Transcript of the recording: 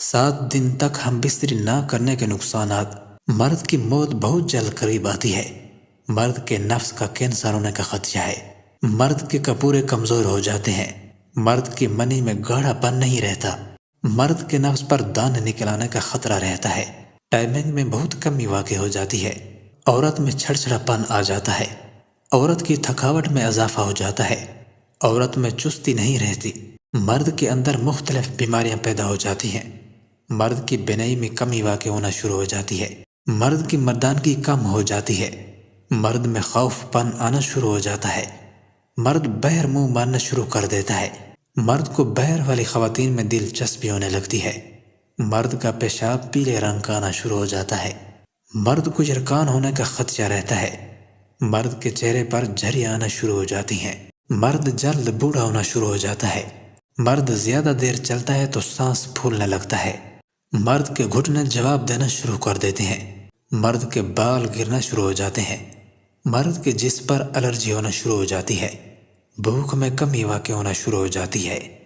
7 دن تک ہم بستری نہ کرنے کے نقصانات۔ مرد کی موت بہت جلد قریب آتی ہے۔ مرد کے نفس کا کینسر ہونے کا خدشہ ہے۔ مرد کے کپورے کمزور ہو جاتے ہیں۔ مرد کی منی میں گاڑھا پن نہیں رہتا۔ مرد کے نفس پر دانے نکل آنے کا خطرہ رہتا ہے۔ ٹائمنگ میں بہت کمی واقع ہو جاتی ہے۔ عورت میں چھڑچھڑا پن آ جاتا ہے۔ عورت کی تھکاوٹ میں اضافہ ہو جاتا ہے۔ عورت میں چستی نہیں رہتی۔ مرد کے اندر مختلف بیماریاں پیدا ہو جاتی ہیں۔ مرد کی بینائی میں کمی واقع ہونا شروع ہو جاتی ہے۔ مرد کی مردانگی کم ہو جاتی ہے۔ مرد میں خوف پن آنا شروع ہو جاتا ہے۔ مرد بہر منہ مارنا شروع کر دیتا ہے۔ مرد کو بہر والی خواتین میں دلچسپی ہونے لگتی ہے۔ مرد کا پیشاب پیلے رنگ کا آنا شروع ہو جاتا ہے۔ مرد کو یرقان ہونے کا خدشہ رہتا ہے۔ مرد کے چہرے پر جھری آنا شروع ہو جاتی ہیں۔ مرد جلد بوڑھا ہونا شروع ہو جاتا ہے۔ مرد زیادہ دیر چلتا ہے تو سانس پھولنے لگتا ہے۔ مرد کے گھٹنے جواب دینا شروع کر دیتے ہیں۔ مرد کے بال گرنا شروع ہو جاتے ہیں۔ مرد کے جسم پر الرجی ہونا شروع ہو جاتی ہے۔ بھوک میں کمی واقع ہونا شروع ہو جاتی ہے۔